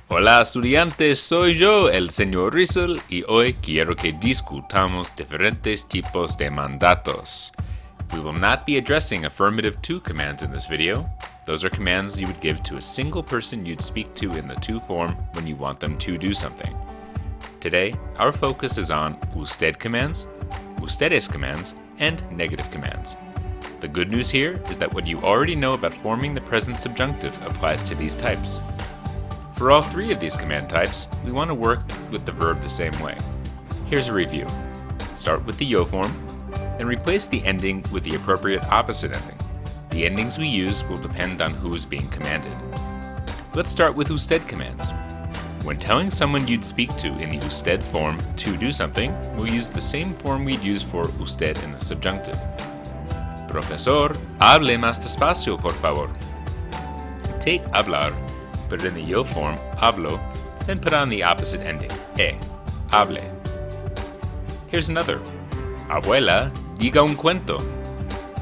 Hola estudiantes, soy yo, el señor Riesel, y hoy quiero que discutamos diferentes tipos de mandatos. We will not be addressing affirmative to commands in this video. Those are commands you would give to a single person you'd speak to in the to form when you want them to do something. Today, our focus is on usted commands, ustedes commands, and negative commands. The good news here is that what you already know about forming the present subjunctive applies to these types. For all three of these command types, we want to work with the verb the same way. Here's a review. Start with the yo form, then replace the ending with the appropriate opposite ending. The endings we use will depend on who is being commanded. Let's start with usted commands. When telling someone you'd speak to in the usted form to do something, we'll use the same form we'd use for usted in the subjunctive. Profesor, hable más despacio, por favor. Take hablar, put it in the yo form, hablo, then put on the opposite ending, hable. Here's another. Abuela, diga un cuento.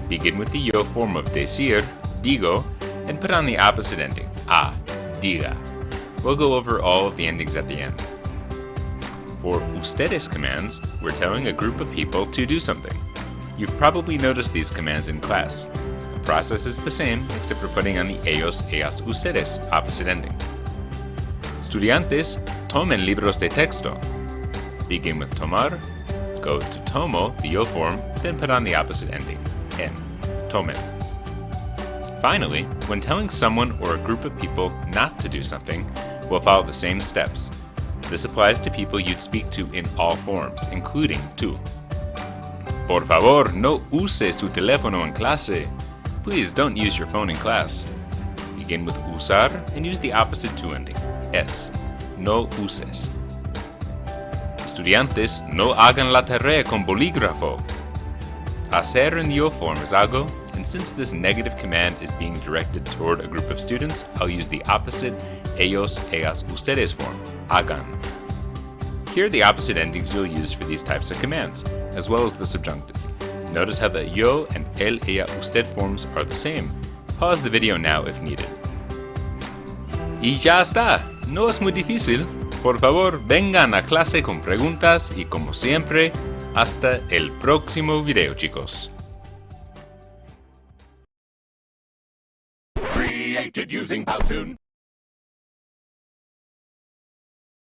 Begin with the yo form of decir, digo, and put on the opposite ending, diga. We'll go over all of the endings at the end. For ustedes commands, we're telling a group of people to do something. You've probably noticed these commands in class. The process is the same, except for putting on the ellos, ellas, ustedes opposite ending. Estudiantes, tomen libros de texto. Begin with tomar, go to tomo, the yo form, then put on the opposite ending, en, tomen. Finally, when telling someone or a group of people not to do something, we'll follow the same steps. This applies to people you'd speak to in all forms, including to. Por favor, no uses tu teléfono en clase. Please don't use your phone in class. Begin with usar and use the opposite to ending, es, no uses. Estudiantes, no hagan la tarea con bolígrafo. Hacer in the yo form is hago, and since this negative command is being directed toward a group of students, I'll use the opposite ellos, ellas, ustedes form, hagan. Here are the opposite endings you'll use for these types of commands, as well as the subjunctive. Notice how the yo and el, ella, usted forms are the same. Pause the video now if needed. Y ya está, no es muy difícil. Por favor, vengan a clase con preguntas y como siempre, hasta el próximo video, chicos. Created using Powtoon.